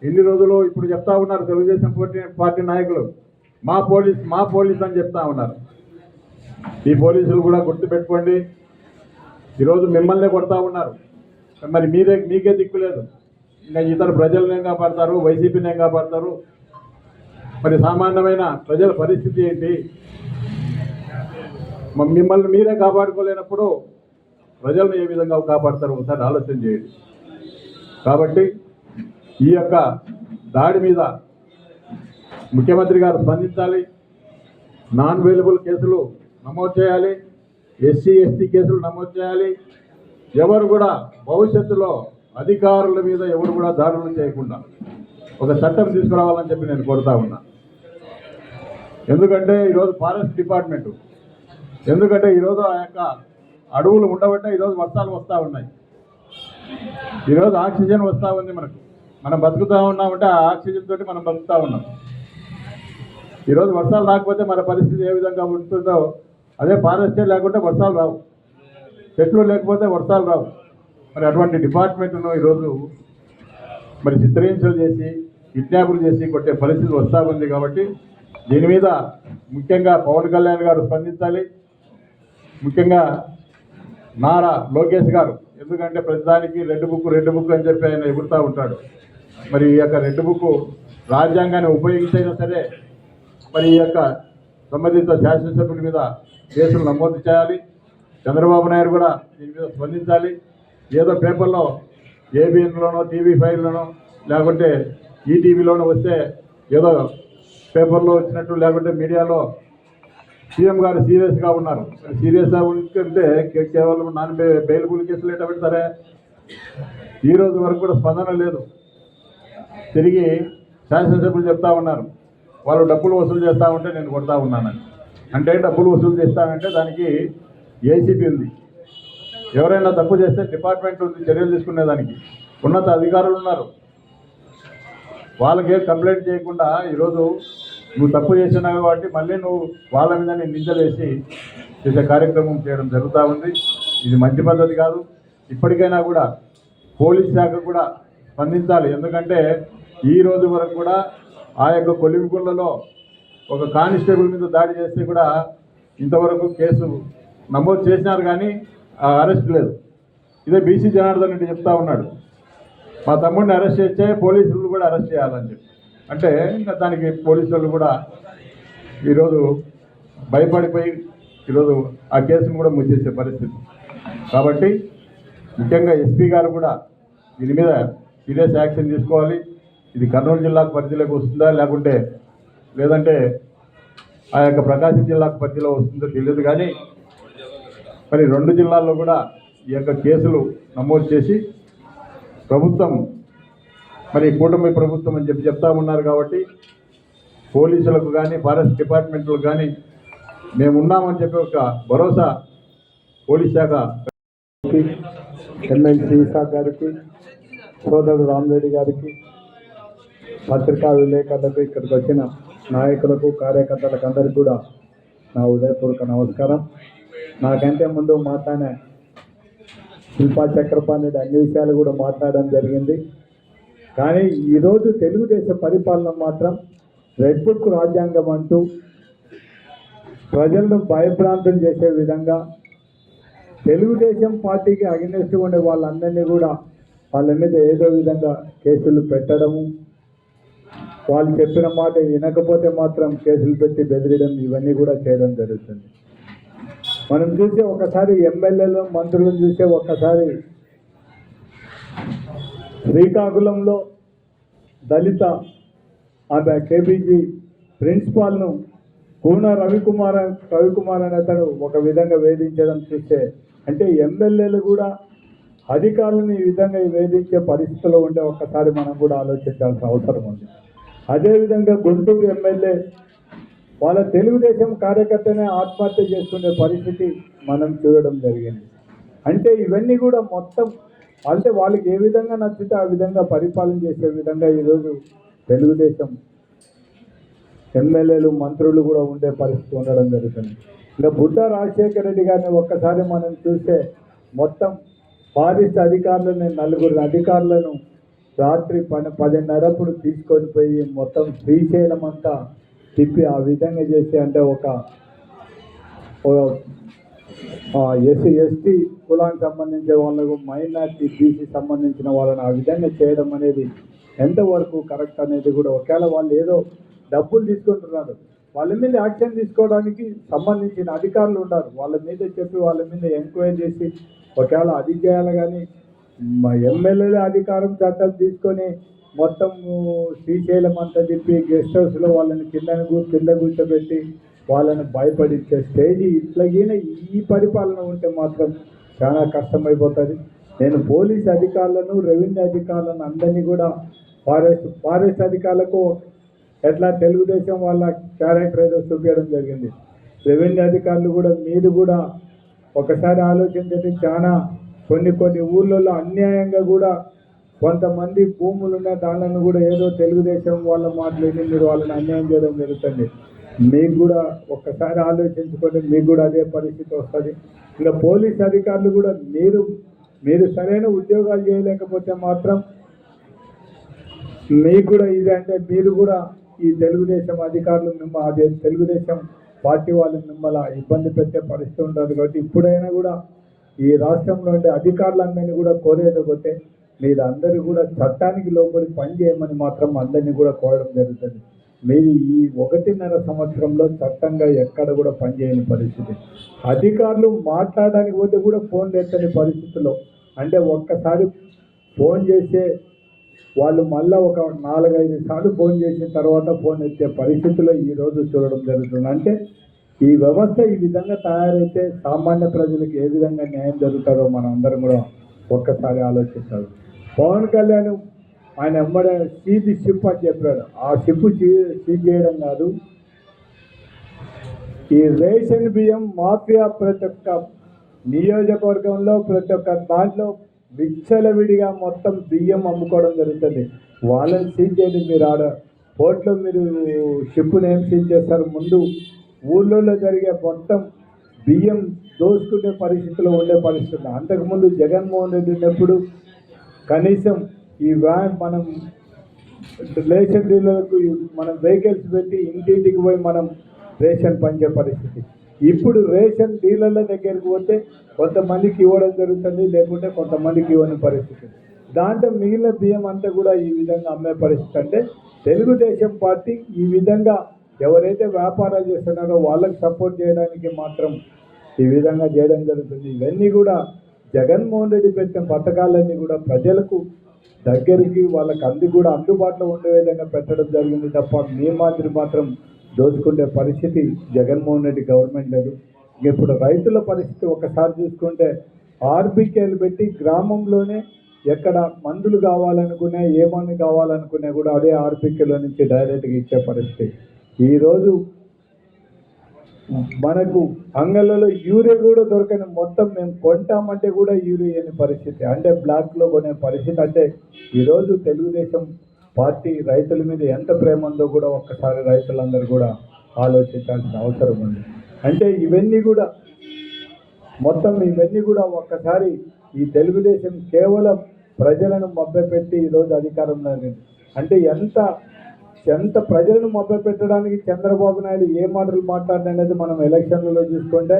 ఇన్ని రోజులు ఇప్పుడు చెప్తా ఉన్నారు తెలుగుదేశం పార్టీ నాయకులు, మా పోలీస్ అని చెప్తా ఉన్నారు. ఈ పోలీసులు కూడా గుర్తుపెట్టుకోండి, ఈరోజు మిమ్మల్నే కొడతా ఉన్నారు. మరి మీకే దిక్కు లేదు. ఇంకా ఇతర ప్రజలను ఏం కాపాడతారు, వైసీపీని ఏం కాపాడతారు? మరి సామాన్యమైన ప్రజల పరిస్థితి ఏంటి? మిమ్మల్ని మీరే కాపాడుకోలేనప్పుడు ప్రజలను ఏ విధంగా కాపాడతారు? ఒకసారి ఆలోచన చేయండి. కాబట్టి ఈ యొక్క దాడి మీద ముఖ్యమంత్రి గారు స్పందించాలి. నాన్ అవైలబుల్ కేసులు నమోదు చేయాలి, ఎస్సీ ఎస్టీ కేసులు నమోదు చేయాలి. ఎవరు కూడా భవిష్యత్తులో అధికారుల మీద ఎవరు కూడా దాడులు చేయకుండా ఒక చట్టం తీసుకురావాలని చెప్పి నేను కోరుతా ఉన్నా. ఎందుకంటే ఈరోజు ఫారెస్ట్ డిపార్ట్మెంట్, ఎందుకంటే ఈరోజు ఆ యొక్క అడవులు ఉండబట్టే ఈరోజు వర్షాలు వస్తూ ఉన్నాయి. ఈరోజు ఆక్సిజన్ వస్తూ ఉంది మనకు, మనం బతుకుతూ ఉన్నామంటే ఆ ఆక్సిజన్ తోటి మనం బతుకుతూ ఉన్నాం. ఈరోజు వర్షాలు రాకపోతే మన పరిస్థితి ఏ విధంగా ఉంటుందో, అదే ఫారెస్టే లేకుంటే వర్షాలు రావు, చెట్లు లేకపోతే వర్షాలు రావు. మరి అటువంటి డిపార్ట్మెంట్ను ఈరోజు మరి చిత్రహింసలు చేసి కిడ్నాపులు చేసి కొట్టే పరిస్థితి వస్తూ ఉంది. కాబట్టి దీని మీద ముఖ్యంగా పవన్ కళ్యాణ్ గారు స్పందించాలి, ముఖ్యంగా నారా లోకేష్ గారు. ఎందుకంటే ప్రతిదానికి రెడ్ బుక్ అని చెప్పి ఆయన ఎగురుతూ ఉంటాడు. మరి ఈ యొక్క రెడ్ బుక్ రాజ్యాంగాన్ని ఉపయోగించైనా సరే మరి ఈ యొక్క సంబంధిత శాసనసభ్యుల మీద కేసులు నమోదు చేయాలి. చంద్రబాబు నాయుడు కూడా దీని మీద స్పందించాలి. ఏదో పేపర్లో ఏబిఎన్లోనో TV5లోనో లేకుంటే ఈటీవీలోనో వస్తే ఏదో పేపర్లో వచ్చినట్టు, లేకుంటే మీడియాలో సీఎం గారు సీరియస్గా ఉన్నారు. సీరియస్గా ఉంటే కేవలం నాన్ బెయిలబుల్ కేసులు ఎట్లా పెడతారే? ఈ రోజు వరకు కూడా స్పందన లేదు. తిరిగి శాసనసభ్యులు చెప్తా ఉన్నారు వాళ్ళు డబ్బులు వసూలు చేస్తూ ఉంటే నేను కొడతా ఉన్నానని. అంటే డబ్బులు వసూలు చేస్తానంటే దానికి ఏసీబీ ఉంది. ఎవరైనా తప్పు చేస్తే డిపార్ట్మెంట్ ఉంది చర్యలు తీసుకునేదానికి, ఉన్నత అధికారులు ఉన్నారు. వాళ్ళకే కంప్లైంట్ చేయకుండా ఈరోజు నువ్వు తప్పు చేసినావు కాబట్టి మళ్ళీ నువ్వు వాళ్ళ మీద నిందలేసి చేసే కార్యక్రమం చేయడం జరుగుతూ ఉంది. ఇది మంచి పద్ధతి కాదు. ఇప్పటికైనా కూడా పోలీస్ శాఖ కూడా స్పందించాలి. ఎందుకంటే ఈ రోజు వరకు కూడా ఆ యొక్క కొలిమిగుళ్ళలో ఒక కానిస్టేబుల్ మీద దాడి చేస్తే కూడా ఇంతవరకు కేసు నమోదు చేసినారు కానీ అరెస్ట్ లేదు. ఇదే బీసీ జనార్దన్ రెడ్డి చెప్తా ఉన్నాడు, మా తమ్ముడిని అరెస్ట్ చేస్తే పోలీసులు కూడా అరెస్ట్ చేయాలని చెప్పి. అంటే ఇంకా దానికి పోలీసు వాళ్ళు కూడా ఈరోజు భయపడిపోయి ఈరోజు ఆ కేసును కూడా మూసేసే పరిస్థితి. కాబట్టి ముఖ్యంగా ఎస్పీ గారు కూడా దీని మీద సీరియస్ యాక్షన్ తీసుకోవాలి. ఇది కర్నూలు జిల్లాకు పరిధిలోకి వస్తుందా లేదంటే ఆ యొక్క ప్రకాశం జిల్లాకు పరిధిలో వస్తుందో తెలియదు. కానీ మరి 2 జిల్లాల్లో కూడా ఈ యొక్క కేసులు నమోదు చేసి ప్రభుత్వం మరి కూటమి ప్రభుత్వం అని చెప్పి చెప్తా ఉన్నారు. కాబట్టి పోలీసులకు కానీ ఫారెస్ట్ డిపార్ట్మెంట్లకు కానీ మేము ఉన్నామని చెప్పి ఒక భరోసా పోలీస్ శాఖ ఎమ్మెల్సీ ఈసా గారికి, సోదరుడు రామరెడ్డి గారికి, పత్రికా విలేకరులకు, ఇక్కడికి వచ్చిన నాయకులకు, కార్యకర్తలకు అందరికీ కూడా నా ఉదయపూర్వక నమస్కారం. నాకంటే ముందు మాట్లాడిన శిల్పా చక్రపాణి అన్ని విషయాలు కూడా మాట్లాడడం జరిగింది. కానీ ఈరోజు తెలుగుదేశం పరిపాలన మాత్రం రెడ్ బుక్ రాజ్యాంగం అంటూ ప్రజలను భయభ్రాంతం చేసే విధంగా తెలుగుదేశం పార్టీకి అగెనిస్ట్ ఉండే వాళ్ళందరినీ కూడా వాళ్ళ మీద ఏదో విధంగా కేసులు పెట్టడము, వాళ్ళు చెప్పిన మాట వినకపోతే మాత్రం కేసులు పెట్టి బెదిరియడం, ఇవన్నీ కూడా చేయడం జరుగుతుంది. మనం చూసే ఒకసారి ఎమ్మెల్యేలు మంత్రులను చూసే ఒక్కసారి శ్రీకాకుళంలో దళిత ఆమె కేబీజీ ప్రిన్సిపాల్ను కూన రవికుమార్ అనే అతను ఒక విధంగా వేధించడం చూస్తే, అంటే ఎమ్మెల్యేలు కూడా అధికారులను ఈ విధంగా వేధించే పరిస్థితిలో ఉంటే ఒక్కసారి మనం కూడా ఆలోచించాల్సిన అవసరం ఉంది. అదేవిధంగా గుంటూరు ఎమ్మెల్యే వాళ్ళ తెలుగుదేశం కార్యకర్తనే ఆత్మహత్య చేసుకునే పరిస్థితి మనం చూడడం జరిగింది. అంటే ఇవన్నీ కూడా మొత్తం అంటే వాళ్ళకి ఏ విధంగా నచ్చితే ఆ విధంగా పరిపాలన చేసే విధంగా ఈరోజు తెలుగుదేశం ఎమ్మెల్యేలు మంత్రులు కూడా ఉండే పరిస్థితి ఉండడం జరుగుతుంది. ఇంకా బుడ్డా రాజశేఖర రెడ్డి గారిని ఒక్కసారి మనం చూస్తే మొత్తం ఫారెస్ట్ అధికారులను 4 అధికారులను రాత్రి 10:30 తీసుకొని పోయి మొత్తం శ్రీశైలం అంతా తిప్పి ఆ విధంగా చేసి, అంటే ఒక ఎస్సీ ఎస్టీ కులానికి సంబంధించిన వాళ్ళకు మైనార్టీ బీసీ సంబంధించిన వాళ్ళని ఆ విధంగా చేయడం అనేది ఎంతవరకు కరెక్ట్ అనేది కూడా ఒకవేళ వాళ్ళు ఏదో డబ్బులు తీసుకుంటున్నారు వాళ్ళ మీద యాక్షన్ తీసుకోవడానికి సంబంధించిన అధికారులు ఉన్నారు వాళ్ళ మీద చెప్పి వాళ్ళ మీద ఎంక్వైరీ చేసి ఒకవేళ అది చేయాలి కానీ మా ఎమ్మెల్యేల అధికారం చట్టాలు తీసుకొని మొత్తం శ్రీశైలం అంతా తిప్పి గెస్ట్ హౌస్లో వాళ్ళని కింద కూర్చోబెట్టి వాళ్ళని భయపడించే స్టేజ్ ఇట్లాగైనా ఈ పరిపాలన ఉంటే మాత్రం చాలా కష్టమైపోతుంది. నేను పోలీస్ అధికారులను రెవెన్యూ అధికారులను అందరినీ కూడా ఫారెస్ట్ అధికారులకు ఎట్లా తెలుగుదేశం వాళ్ళ క్యారెక్టర్ ఏదో చూపించడం జరిగింది. రెవెన్యూ అధికారులు కూడా మీరు కూడా ఒకసారి ఆలోచించండి. చాలా కొన్ని ఊళ్ళల్లో అన్యాయంగా కూడా కొంతమంది భూములు ఉన్న దానిలను కూడా ఏదో తెలుగుదేశం వాళ్ళ మాట్లాడి మీరు వాళ్ళని అన్యాయం చేయడం జరుగుతుంది. మీకు కూడా ఒక్కసారి ఆలోచించుకోండి, మీకు కూడా అదే పరిస్థితి వస్తుంది. ఇంకా పోలీస్ అధికారులు కూడా మీరు సరైన ఉద్యోగాలు చేయలేకపోతే మాత్రం మీకు కూడా ఇది అంటే మీరు కూడా ఈ తెలుగుదేశం అధికారులు అదే తెలుగుదేశం పార్టీ వాళ్ళు మిమ్మల్ని ఇబ్బంది పెట్టే పరిస్థితి ఉంటుంది. కాబట్టి ఇప్పుడైనా కూడా ఈ రాష్ట్రంలో ఉండే అధికారులందరినీ కూడా కోరేది ఒకటే, మీరు అందరూ కూడా చట్టానికి లోబడి పని చేయమని మాత్రం అందరినీ కూడా కోరడం జరుగుతుంది. మీరు ఈ 1.5 సంవత్సరంలో చట్టంగా ఎక్కడ కూడా పనిచేయని పరిస్థితి, అధికారులు మాట్లాడడానికి పోతే కూడా ఫోన్ ఎత్తని పరిస్థితుల్లో, అంటే ఒక్కసారి ఫోన్ చేసే వాళ్ళు మళ్ళీ ఒక 4-5 సార్లు ఫోన్ చేసిన తర్వాత ఫోన్ ఎత్తే పరిస్థితుల్లో ఈరోజు చూడడం జరుగుతుంది. అంటే ఈ వ్యవస్థ ఈ విధంగా తయారైతే సామాన్య ప్రజలకు ఏ విధంగా న్యాయం జరుగుతారో మనం అందరం కూడా ఒక్కసారి ఆలోచిస్తారు. పవన్ కళ్యాణ్ ఆయన ఎమ్మడే షిప్ అని చెప్పాడు. ఆ షిప్ సీజ్ చేయడం కాదు, ఈ రేషన్ బియ్యం మాఫియా ప్రతి ఒక్క నియోజకవర్గంలో ప్రతి ఒక్క దాంట్లో విచ్చలవిడిగా మొత్తం బియ్యం అమ్ముకోవడం జరుగుతుంది. వాళ్ళని సీజ్ చేయండి. మీరు ఆడ పోర్ట్లో మీరు షిప్ను ఏం సీజ్ చేస్తారు? ముందు ఊళ్ళో జరిగే మొత్తం బియ్యం దోసుకునే పరిస్థితిలో ఉండే పరిస్థితి. అంతకుముందు జగన్మోహన్ రెడ్డి ఉన్నప్పుడు కనీసం ఈ మనం రేషన్ డీలర్లకు మనం వెహికల్స్ పెట్టి ఇంటింటికి పోయి మనం రేషన్ పంచే పరిస్థితి. ఇప్పుడు రేషన్ డీలర్ల దగ్గరికి పోతే కొంతమందికి ఇవ్వడం జరుగుతుంది, లేకుంటే కొంతమందికి ఇవ్వని పరిస్థితి. దాంట్లో మిగిలిన బియ్యం అంతా కూడా ఈ విధంగా అమ్మే పరిస్థితి. అంటే తెలుగుదేశం పార్టీ ఈ విధంగా ఎవరైతే వ్యాపారాలు చేస్తున్నారో వాళ్ళకి సపోర్ట్ చేయడానికి మాత్రం ఈ విధంగా చేయడం జరుగుతుంది. ఇవన్నీ కూడా జగన్మోహన్ రెడ్డి పెట్టిన పథకాలన్నీ కూడా ప్రజలకు దగ్గరికి వాళ్ళకి కూడా అందుబాటులో ఉండే విధంగా పెట్టడం జరిగింది తప్ప మీ మాదిరి మాత్రం దోచుకునే పరిస్థితి జగన్మోహన్ రెడ్డి గవర్నమెంట్ లేదు. ఇప్పుడు రైతుల పరిస్థితి ఒకసారి చూసుకుంటే ఆర్బీకేలు పెట్టి గ్రామంలోనే ఎక్కడ మందులు కావాలనుకునే ఏమని కావాలనుకునే కూడా అదే ఆర్బీకేలో నుంచి డైరెక్ట్గా ఇచ్చే పరిస్థితి. ఈరోజు మనకు అంగళ్ళలో యూరియా కూడా దొరకని మొత్తం మేము కొంటామంటే కూడా యూరియా అనే పరిస్థితి, అంటే బ్లాక్లో కొనే పరిస్థితి. అంటే ఈరోజు తెలుగుదేశం పార్టీ రైతుల మీద ఎంత ప్రేమ ఉందో కూడా ఒక్కసారి రైతులందరూ కూడా ఆలోచించాల్సిన అవసరం ఉంది. అంటే ఇవన్నీ కూడా ఒక్కసారి ఈ తెలుగుదేశం కేవలం ప్రజలను మభ్యపెట్టి ఈరోజు అధికారంలో ఉంది. అంటే ఎంత ప్రజలను మభ్యపెట్టడానికి చంద్రబాబు నాయుడు ఏ మాటలు మాట్లాడినది మనం ఎలక్షన్లలో చూసుకుంటే,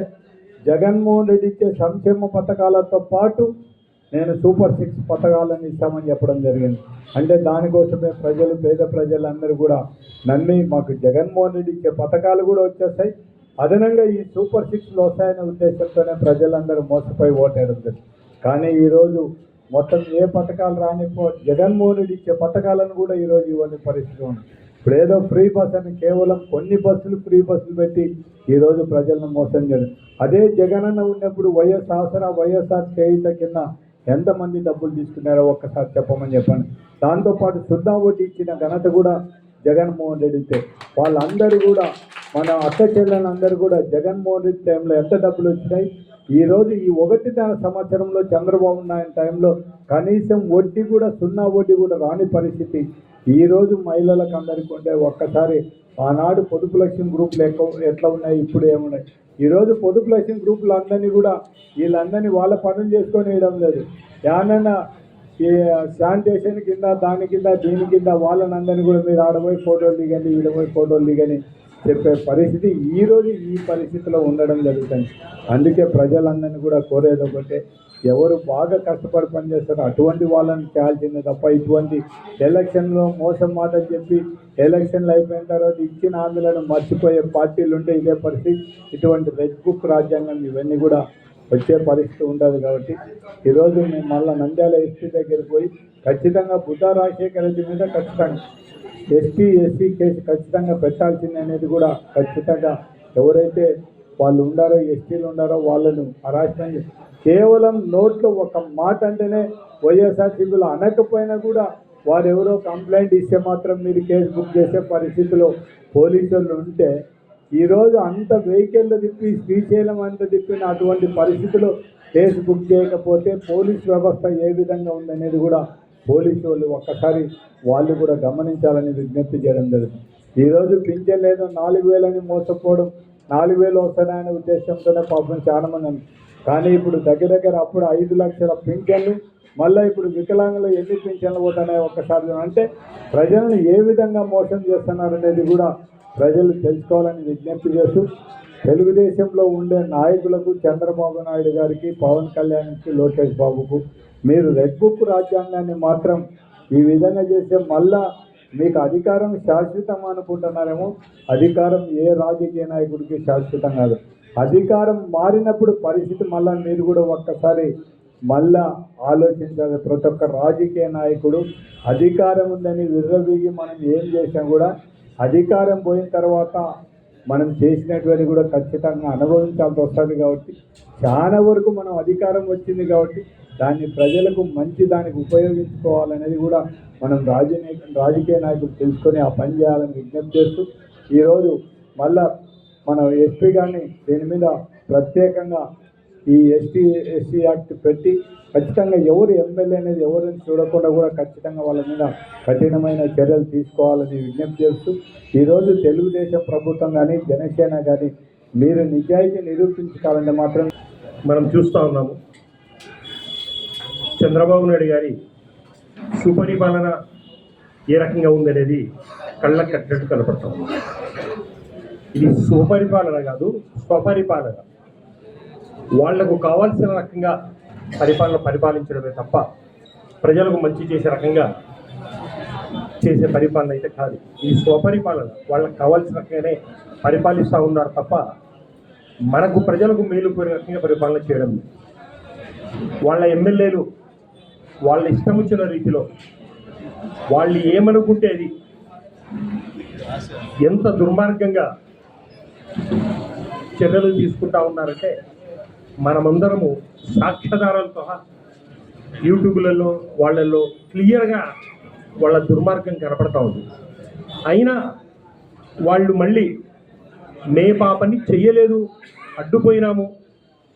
జగన్మోహన్ రెడ్డి ఇచ్చే సంక్షేమ పథకాలతో పాటు నేను సూపర్ 6 పథకాలను ఇస్తామని చెప్పడం జరిగింది. అంటే దానికోసమే పేద ప్రజలందరూ కూడా నమ్మి మాకు జగన్మోహన్ రెడ్డి ఇచ్చే పథకాలు కూడా వచ్చేస్తాయి, అదనంగా ఈ సూపర్ 6 వస్తాయనే ఉద్దేశంతోనే ప్రజలందరూ మోసపోయి ఓటేయడం జరిగింది. కానీ ఈరోజు మొత్తం ఏ పథకాలు రానిపో జగన్మోహన్ రెడ్డి ఇచ్చే పథకాలను కూడా ఈరోజు ఇవన్నీ పరిస్థితి ఉంది. ఇప్పుడు ఏదో ఫ్రీ బస్ అని కేవలం కొన్ని బస్సులు ఫ్రీ బస్సులు పెట్టి ఈరోజు ప్రజలను మోసం చేయడం. అదే జగనన్న ఉన్నప్పుడు వైఎస్ఆర్ చేయుత కింద ఎంతమంది డబ్బులు తీసుకున్నారో ఒక్కసారి చెప్పమని చెప్పండి. దాంతోపాటు సున్నా వడ్డీ ఇచ్చిన ఘనత కూడా జగన్మోహన్ రెడ్డితే. వాళ్ళందరూ కూడా మన అక్క చెల్లెలందరూ కూడా జగన్మోహన్ రెడ్డి టైంలో ఎంత డబ్బులు వచ్చినాయి. ఈరోజు ఈ 1.5 సంవత్సరంలో చంద్రబాబు నాయుడు టైంలో కనీసం వడ్డీ కూడా సున్నా వడ్డీ కూడా రాని పరిస్థితి ఈరోజు మహిళలకు అందరికీ ఉంటే ఒక్కసారి ఆనాడు పొదుపు లక్ష్యం గ్రూపులు ఎట్లా ఉన్నాయి, ఇప్పుడు ఏమున్నాయి. ఈరోజు పొదుపు లక్ష్యం గ్రూపులు అందరినీ కూడా వీళ్ళందరినీ వాళ్ళ పనులు చేసుకొని వేయడం లేదు. ఏమన్నా ఈ శానిటేషన్ కింద దాని కింద దీని కింద వాళ్ళని అందరినీ కూడా మీరు ఆడపోయి ఫోటోలు దిగండి, ఈడపోయి ఫోటోలు దిగని చెప్పే పరిస్థితి ఈరోజు ఈ పరిస్థితిలో ఉండడం జరుగుతుంది. అందుకే ప్రజలందరినీ కూడా కోరేది ఒకటే, ఎవరు బాగా కష్టపడి పనిచేస్తారో అటువంటి వాళ్ళని చేయాల్సిందే తప్ప ఇటువంటి ఎలక్షన్లో మోసం మాటలు చెప్పి ఎలక్షన్లు అయిపోయిన తర్వాత ఇచ్చిన హామీలను మర్చిపోయే పార్టీలు ఉంటే ఇదే పరిస్థితి. ఇటువంటి రెడ్ బుక్ రాజ్యాంగం ఇవన్నీ కూడా వచ్చే పరిస్థితి ఉండదు. కాబట్టి ఈరోజు మేము మళ్ళీ నంద్యాల ఎస్పీ దగ్గరికి పోయి ఖచ్చితంగా బుద్ధా రాజశేఖర రెడ్డి మీద ఖచ్చితంగా ఎస్సీ కేసు ఖచ్చితంగా పెట్టాల్సింది అనేది కూడా ఖచ్చితంగా ఎవరైతే వాళ్ళు ఉండారో ఎస్టీలు ఉండారో వాళ్ళను హరాస్మెంట్ కేవలం నోట్లో ఒక మాట అంటేనే వైఎస్ఆర్సీపీలో అనకపోయినా కూడా వారు ఎవరో కంప్లైంట్ ఇస్తే మాత్రం మీరు కేసు బుక్ చేసే పరిస్థితిలో పోలీసులు ఉంటే ఈరోజు అంత వెహికల్లో తిప్పి శ్రీశైలం అంత తిప్పిన అటువంటి పరిస్థితిలో కేసు బుక్ చేయకపోతే పోలీస్ వ్యవస్థ ఏ విధంగా ఉందనేది కూడా పోలీసు వాళ్ళు ఒక్కసారి వాళ్ళు కూడా గమనించాలని విజ్ఞప్తి చేయడం జరుగుతుంది. ఈరోజు పింఛన్ లేదు 4,000 అని మోసపోవడం, 4,000 వస్తాయనే ఉద్దేశంతోనే పాపం చాలా మంది. కానీ ఇప్పుడు దగ్గర అప్పుడు 5 లక్షల పింఛన్లు, మళ్ళీ ఇప్పుడు వికలాంగులు ఎన్ని పింఛన్లు పోతున్నాయి ఒక్కసారి అంటే ప్రజలను ఏ విధంగా మోసం చేస్తున్నారు అనేది కూడా ప్రజలు తెలుసుకోవాలని విజ్ఞప్తి చేస్తూ తెలుగుదేశంలో ఉండే నాయకులకు చంద్రబాబు నాయుడు గారికి, పవన్ కళ్యాణ్కి, లోకేష్ బాబుకు మీరు రెడ్ బుక్ రాజ్యాంగాన్ని మాత్రం ఈ విధంగా చేస్తే మళ్ళా మీకు అధికారం శాశ్వతం అనుకుంటున్నారేమో. అధికారం ఏ రాజకీయ నాయకుడికి శాశ్వతం కాదు. అధికారం మారినప్పుడు పరిస్థితి మళ్ళా మీరు కూడా ఒక్కసారి మళ్ళా ఆలోచించాలి. ప్రతి ఒక్క రాజకీయ నాయకుడు అధికారం ఉందని విర్రవీగి మనం ఏం చేసినా కూడా అధికారం పోయిన తర్వాత మనం చేసినటువంటి కూడా ఖచ్చితంగా అనుభవించాల్సి వస్తుంది. కాబట్టి చాలా వరకు మనం అధికారం వచ్చింది కాబట్టి దాన్ని ప్రజలకు మంచి దానికి ఉపయోగించుకోవాలనేది కూడా మనం రాజకీయ నాయకులు తెలుసుకొని ఆ పని చేయాలని విజ్ఞప్తి చేస్తూ ఈరోజు మళ్ళా మన ఎస్పీ గారిని దీని మీద ప్రత్యేకంగా ఈ ఎస్సీ యాక్ట్ పెట్టి ఖచ్చితంగా ఎవరు ఎమ్మెల్యే అనేది ఎవరిని చూడకుండా కూడా ఖచ్చితంగా వాళ్ళ మీద కఠినమైన చర్యలు తీసుకోవాలని విజ్ఞప్తి చేస్తూ ఈరోజు తెలుగుదేశం ప్రభుత్వం కానీ జనసేన కానీ మీరు నిజాయితీ నిరూపించుకోవాలంటే మాత్రం మనం చూస్తూ ఉన్నాము. చంద్రబాబు నాయుడు గారి సుపరిపాలన ఏ రకంగా ఉందనేది కళ్ళకు కట్టినట్టు కనపడతాం. ఇది సుపరిపాలన కాదు, స్వపరిపాలన. వాళ్లకు కావాల్సిన రకంగా పరిపాలించడమే తప్ప ప్రజలకు మంచి చేసే రకంగా చేసే పరిపాలన అయితే కాదు. ఈ స్వపరిపాలన వాళ్ళకు కావాల్సిన రకంగానే పరిపాలిస్తూ ఉన్నారు తప్ప మనకు ప్రజలకు మేలు కోరే రకంగా పరిపాలన చేయడం. వాళ్ళ ఎమ్మెల్యేలు వాళ్ళ ఇష్టం వచ్చిన రీతిలో వాళ్ళు ఏమనుకుంటే అది ఎంత దుర్మార్గంగా చర్యలు తీసుకుంటా ఉన్నారంటే మనమందరము సాక్ష్యాధారాలతో యూట్యూబ్లలో వాళ్ళల్లో క్లియర్గా వాళ్ళ దుర్మార్గం కనపడతా ఉంది. అయినా వాళ్ళు మళ్ళీ మే పాపని చెయ్యలేదు, అడ్డుపోయినాము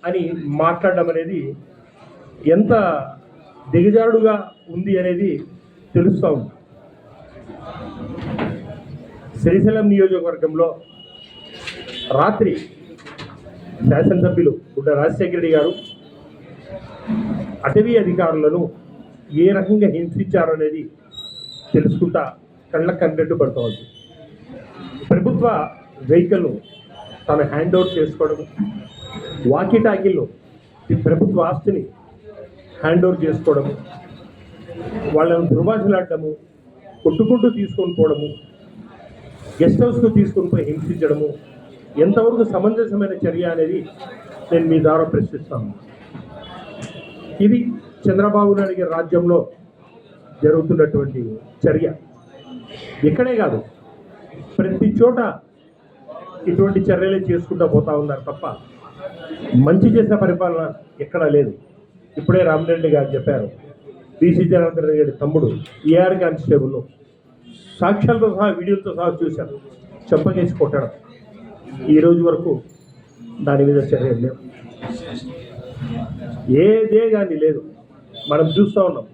అని మాట్లాడడం అనేది ఎంత దిగజారుడుగా ఉంది అనేది తెలుస్తూ ఉంది. శ్రీశైలం నియోజకవర్గంలో రాత్రి శాసనసభ్యులు బుడ్డ రాజశేఖర రెడ్డి గారు అటవీ అధికారులను ఏ రకంగా హింసించారు అనేది తెలుసుకుంటా కళ్ళకు కన్నట్టు పడుతోంది. ప్రభుత్వ వెహికల్ను తను హ్యాండ్ ఓవర్ చేసుకోవడము, వాకీటాకీల్లో ప్రభుత్వ ఆస్తిని హ్యాండ్ ఓవర్ చేసుకోవడము, వాళ్ళను దుర్భాషలాడటము, కొట్టుకుంటూ తీసుకొని పోవడము, గెస్ట్ హౌస్కు తీసుకొని పోయి హింసించడము ఎంతవరకు సమంజసమైన చర్య అనేది నేను మీ ద్వారా ప్రశ్నిస్తాను. ఇది చంద్రబాబు నాయుడు గారి రాజ్యంలో జరుగుతున్నటువంటి చర్య. ఇక్కడే కాదు, ప్రతి చోట ఇటువంటి చర్యలే చేసుకుంటూ పోతా ఉన్నారు తప్ప మంచి చేసే పరిపాలన ఎక్కడా లేదు. ఇప్పుడే రామిరెడ్డి గారు చెప్పారు, బీసీ జనార్దన్ రెడ్డి తమ్ముడు ఏఆర్ కానిస్టేబుల్ సాక్ష్యాలతో సహా వీడియోలతో సహా చూశారు, చెంపకేసి కొట్టడం. ఈ రోజు వరకు దాని మీద చర్యలు లేవు, ఏదే కానీ లేదు. మనం చూస్తూ ఉన్నాం.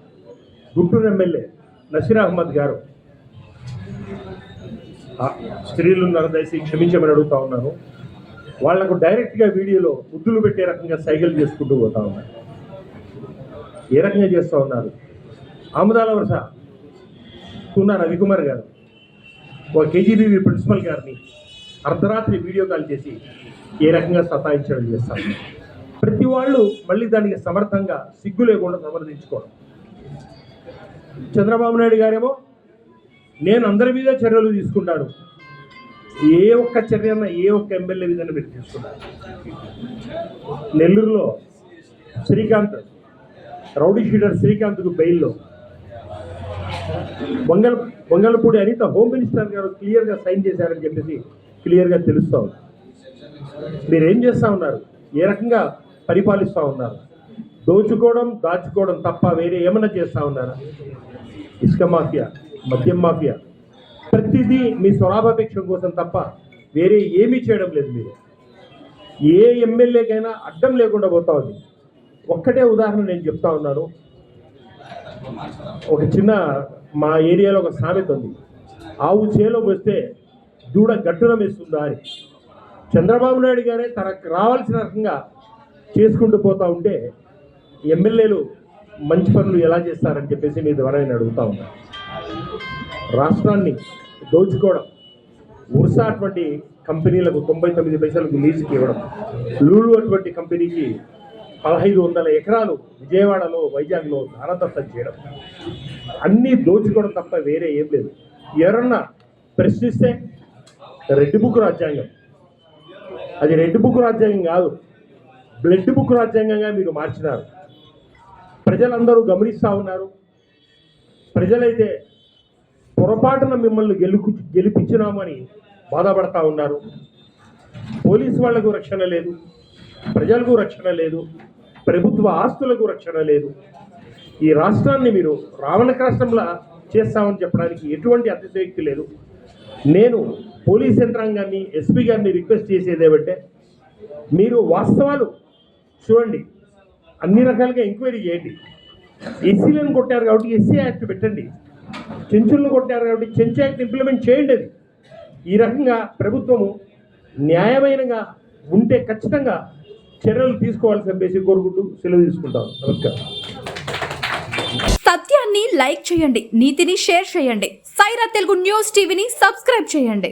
గుంటూరు ఎమ్మెల్యే నసీర్ అహ్మద్ గారు, స్త్రీలు నరదయసి క్షమించమని అడుగుతా ఉన్నాను, వాళ్లకు డైరెక్ట్గా వీడియోలో ముద్దులు పెట్టే రకంగా సైకిల్ చేసుకుంటూ పోతా ఉన్నారు. ఏ రకంగా చేస్తూ ఉన్నారు? ఆముదాల వరుస కూన రవికుమార్ గారు ఒక కేజీబీవీ ప్రిన్సిపల్ గారిని అర్ధరాత్రి వీడియో కాల్ చేసి ఏ రకంగా సతాయించడం చేస్తారు. ప్రతి వాళ్ళు మళ్ళీ దానికి సమర్థంగా సిగ్గు లేకుండా సమర్థించుకోవడం. చంద్రబాబు నాయుడు గారేమో నేను అందరి మీద చర్యలు తీసుకుంటాను, ఏ ఒక్క చర్య అన్నా ఏ ఒక్క ఎమ్మెల్యే విధంగా మీరు తీసుకున్నారు. నెల్లూరులో శ్రీకాంత్ రౌడీ షీటర్ శ్రీకాంత్కు బెయిల్లో వంగలపూడి అనిత హోమ్ మినిస్టర్ గారు క్లియర్గా సైన్ చేశారని చెప్పేసి క్లియర్గా తెలుస్తూ ఉంది. మీరేం చేస్తూ ఉన్నారు, ఏ రకంగా పరిపాలిస్తూ ఉన్నారు? దోచుకోవడం దాచుకోవడం తప్ప వేరే ఏమైనా చేస్తూ ఉన్నారా? ఇసుక మాఫియా, మద్యం మాఫియా, ప్రతిదీ మీ స్వలాభాపేక్ష కోసం తప్ప వేరే ఏమీ చేయడం లేదు. మీరు ఏ ఎమ్మెల్యేకైనా అడ్డం లేకుండా పోతా ఉంది. ఒక్కటే ఉదాహరణ నేను చెప్తా ఉన్నాను. ఒక చిన్న మా ఏరియాలో ఒక సామెత ఉంది, ఆవు చేలో వస్తే దూడ గట్టున వేస్తుందా అని. చంద్రబాబు నాయుడు గారే తనకు రావాల్సిన రకంగా చేసుకుంటూ పోతూ ఉంటే ఎమ్మెల్యేలు మంచి పనులు ఎలా చేస్తారని చెప్పేసి మీ ద్వారా నేను అడుగుతా ఉన్నాను. రాష్ట్రాన్ని దోచుకోవడం, ఉర్సా అటువంటి కంపెనీలకు 99 పైసలకు లీజుకి ఇవ్వడం, లూలు అటువంటి కంపెనీకి 1500 ఎకరాలు విజయవాడలో వైజాగ్లో దానదత్తం చేయడం, అన్నీ దోచుకోవడం తప్ప వేరే ఏం లేదు. ఎవరన్నా ప్రశ్నిస్తే రెడ్ బుక్ రాజ్యాంగం, అది రెడ్ బుక్ రాజ్యాంగం కాదు, బ్లడ్ బుక్ రాజ్యాంగంగా మీరు మార్చినారు. ప్రజలందరూ గమనిస్తూ ఉన్నారు. ప్రజలైతే పొరపాటున మిమ్మల్ని గెలిపించినామని బాధపడతా ఉన్నారు. పోలీసు వాళ్లకు రక్షణ లేదు, ప్రజలకు రక్షణ లేదు, ప్రభుత్వ ఆస్తులకు రక్షణ లేదు. ఈ రాష్ట్రాన్ని మీరు రావణకాష్టంలా చేస్తామని చెప్పడానికి ఎటువంటి అతిశయోక్తి లేదు. నేను పోలీస్ యంత్రాంగాన్ని, ఎస్పీ గారిని రిక్వెస్ట్ చేసేది ఏమంటే, మీరు వాస్తవాలు చూడండి, అన్ని రకాలుగా ఎంక్వైరీ చేయండి. ఎస్సీలను కొట్టారు కాబట్టి ఎస్సీ యాక్ట్ పెట్టండి, చెంచులను కొట్టారు కాబట్టి చెంచు యాక్ట్ ఇంప్లిమెంట్ చేయండి. అది ఈ రకంగా ప్రభుత్వము న్యాయమైనగా ఉంటే ఖచ్చితంగా చర్యలు తీసుకోవాల్సి చెప్పేసి కోరుకుంటూ సెలవు తీసుకుంటాను. నమస్కారం. సత్యాన్ని లైక్ చేయండి, నీతిని షేర్ చేయండి. సైరా తెలుగు న్యూస్ టీవీని సబ్స్క్రైబ్ చేయండి.